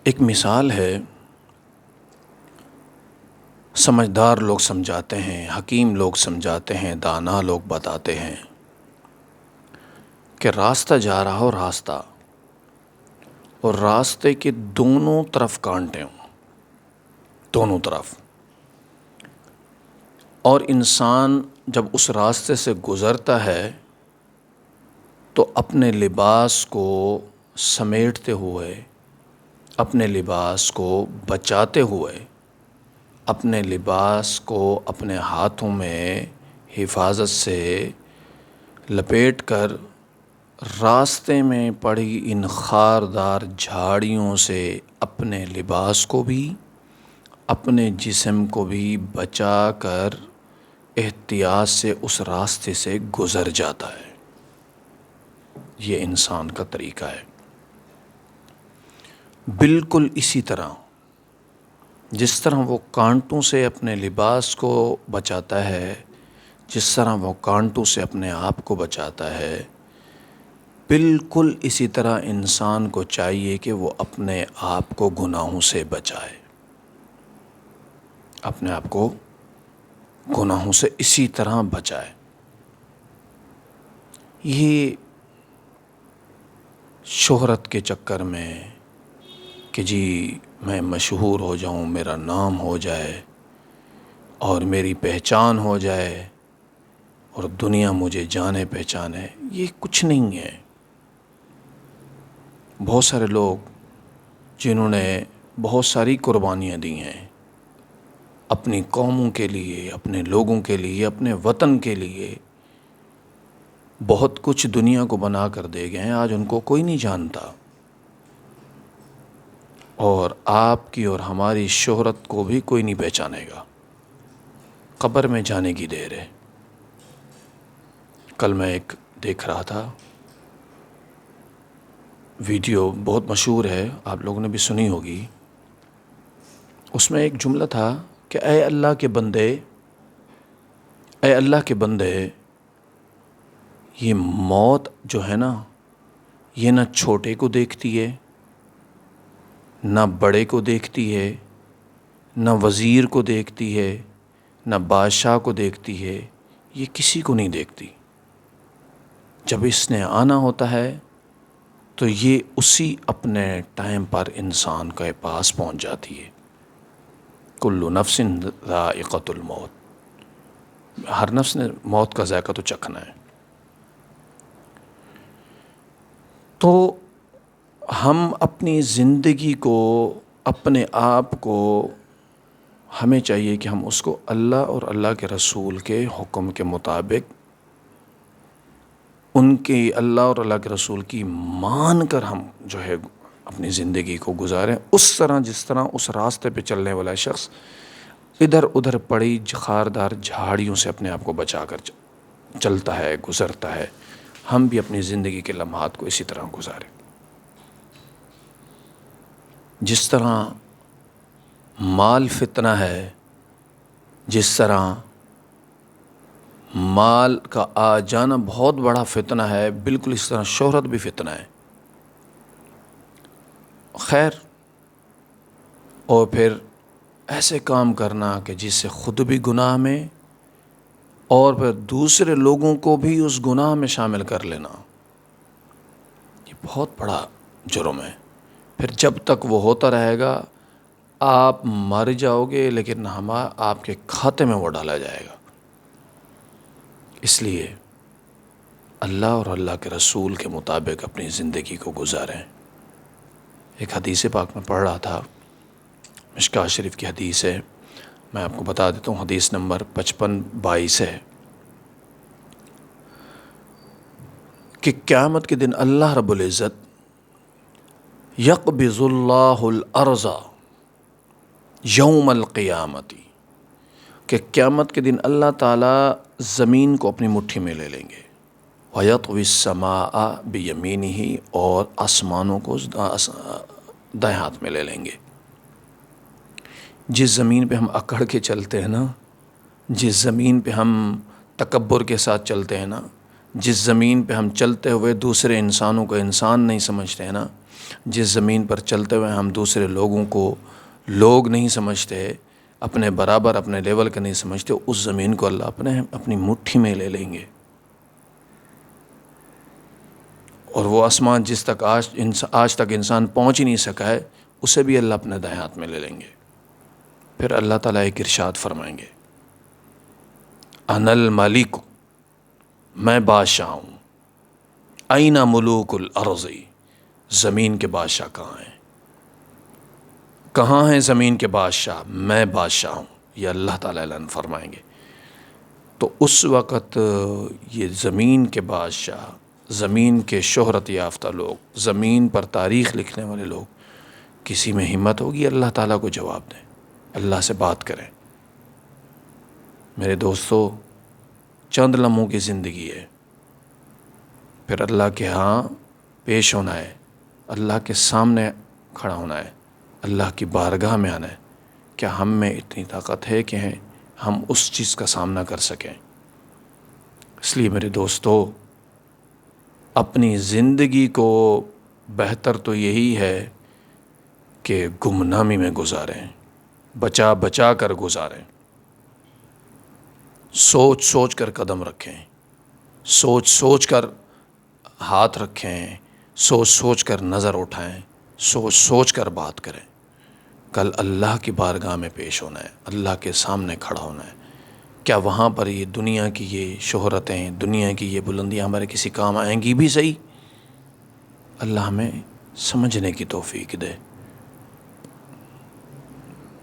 ایک مثال ہے، سمجھدار لوگ سمجھاتے ہیں، حکیم لوگ سمجھاتے ہیں، دانا لوگ بتاتے ہیں کہ راستہ جا رہا ہو راستہ، اور راستے کے دونوں طرف کانٹے ہوں، دونوں طرف، اور انسان جب اس راستے سے گزرتا ہے تو اپنے لباس کو سمیٹتے ہوئے، اپنے لباس کو بچاتے ہوئے، اپنے لباس کو اپنے ہاتھوں میں حفاظت سے لپیٹ کر راستے میں پڑی ان خاردار جھاڑیوں سے اپنے لباس کو بھی، اپنے جسم کو بھی بچا کر احتیاط سے اس راستے سے گزر جاتا ہے۔ یہ انسان کا طریقہ ہے۔ بالکل اسی طرح جس طرح وہ کانٹوں سے اپنے لباس کو بچاتا ہے، جس طرح وہ کانٹوں سے اپنے آپ کو بچاتا ہے، بالکل اسی طرح انسان کو چاہیے کہ وہ اپنے آپ کو گناہوں سے بچائے، اپنے آپ کو گناہوں سے اسی طرح بچائے۔ یہ شہرت کے چکر میں کہ جی میں مشہور ہو جاؤں، میرا نام ہو جائے اور میری پہچان ہو جائے اور دنیا مجھے جانے پہچانے، یہ کچھ نہیں ہے۔ بہت سارے لوگ جنہوں نے بہت ساری قربانیاں دی ہیں اپنی قوموں کے لیے، اپنے لوگوں کے لیے، اپنے وطن کے لیے، بہت کچھ دنیا کو بنا کر دے گئے ہیں، آج ان کو کوئی نہیں جانتا، اور آپ کی اور ہماری شہرت کو بھی کوئی نہیں پہچانے گا۔ قبر میں جانے کی دیر ہے۔ کل میں ایک دیکھ رہا تھا ویڈیو، بہت مشہور ہے، آپ لوگوں نے بھی سنی ہوگی۔ اس میں ایک جملہ تھا کہ اے اللہ کے بندے، اے اللہ کے بندے، یہ موت جو ہے نا، یہ نہ چھوٹے کو دیکھتی ہے، نہ بڑے کو دیکھتی ہے، نہ وزیر کو دیکھتی ہے، نہ بادشاہ کو دیکھتی ہے، یہ کسی کو نہیں دیکھتی۔ جب اس نے آنا ہوتا ہے تو یہ اسی اپنے ٹائم پر انسان کے پاس پہنچ جاتی ہے۔ کل نفس ذائقۃ الموت، ہر نفس نے موت کا ذائقہ تو چکھنا ہے۔ تو ہم اپنی زندگی کو، اپنے آپ کو، ہمیں چاہیے کہ ہم اس کو اللہ اور اللہ کے رسول کے حکم کے مطابق، ان کی، اللہ اور اللہ کے رسول کی مان کر ہم جو ہے اپنی زندگی کو گزاریں، اس طرح جس طرح اس راستے پہ چلنے والا شخص ادھر ادھر پڑی خاردار جھاڑیوں سے اپنے آپ کو بچا کر چلتا ہے، گزرتا ہے۔ ہم بھی اپنی زندگی کے لمحات کو اسی طرح گزاریں۔ جس طرح مال فتنہ ہے، جس طرح مال کا آ جانا بہت بڑا فتنہ ہے، بالکل اس طرح شہرت بھی فتنہ ہے۔ خیر، اور پھر ایسے کام کرنا کہ جس سے خود بھی گناہ میں اور پھر دوسرے لوگوں کو بھی اس گناہ میں شامل کر لینا، یہ بہت بڑا جرم ہے۔ پھر جب تک وہ ہوتا رہے گا آپ مر جاؤ گے، لیکن آپ کے کھاتے میں وہ ڈالا جائے گا۔ اس لیے اللہ اور اللہ کے رسول کے مطابق اپنی زندگی کو گزاریں۔ ایک حدیث پاک میں پڑھ رہا تھا، مشکوٰۃ شریف کی حدیث ہے، میں آپ کو بتا دیتا ہوں، حدیث نمبر 55-22 ہے کہ قیامت کے دن اللہ رب العزت یقبض اللہ الارض یوم القیامت، کہ قیامت کے دن اللہ تعالیٰ زمین کو اپنی مٹھی میں لے لیں گے، وَيَطْوِي السَّمَاءَ بِيَمِينِهِ، اور آسمانوں کو دائیں ہاتھ میں لے لیں گے۔ جس زمین پہ ہم اکڑ کے چلتے ہیں نا، جس زمین پہ ہم تکبر کے ساتھ چلتے ہیں نا، جس زمین پہ ہم چلتے ہوئے دوسرے انسانوں کو انسان نہیں سمجھتے ہیں نا، جس زمین پر چلتے ہوئے ہم دوسرے لوگوں کو لوگ نہیں سمجھتے، اپنے برابر اپنے لیول کا نہیں سمجھتے، اس زمین کو اللہ اپنی مٹھی میں لے لیں گے، اور وہ آسمان جس تک آج تک انسان پہنچ ہی نہیں سکا ہے، اسے بھی اللہ اپنے دائیں ہاتھ میں لے لیں گے۔ پھر اللہ تعالیٰ ایک ارشاد فرمائیں گے، انا الملک، میں بادشاہ ہوں، این ملوک الارض، زمین کے بادشاہ کہاں ہیں؟ کہاں ہیں زمین کے بادشاہ؟ میں بادشاہ ہوں، یہ اللہ تعالیٰ اعلان فرمائیں گے۔ تو اس وقت یہ زمین کے بادشاہ، زمین کے شہرت یافتہ لوگ، زمین پر تاریخ لکھنے والے لوگ، کسی میں ہمت ہوگی اللہ تعالیٰ کو جواب دیں، اللہ سے بات کریں؟ میرے دوستو، چند لمحوں کی زندگی ہے، پھر اللہ کے ہاں پیش ہونا ہے، اللہ کے سامنے کھڑا ہونا ہے، اللہ کی بارگاہ میں آنا ہے۔ کیا ہم میں اتنی طاقت ہے کہ ہم اس چیز کا سامنا کر سکیں؟ اس لیے میرے دوستو، اپنی زندگی کو بہتر تو یہی ہے کہ گمنامی میں گزاریں، بچا بچا کر گزاریں، سوچ سوچ کر قدم رکھیں، سوچ سوچ کر ہاتھ رکھیں، سوچ سوچ کر نظر اٹھائیں، سوچ سوچ کر بات کریں۔ کل اللہ کی بارگاہ میں پیش ہونا ہے، اللہ کے سامنے کھڑا ہونا ہے۔ کیا وہاں پر یہ دنیا کی یہ شہرتیں، دنیا کی یہ بلندیاں ہمارے کسی کام آئیں گی بھی صحیح؟ اللہ ہمیں سمجھنے کی توفیق دے۔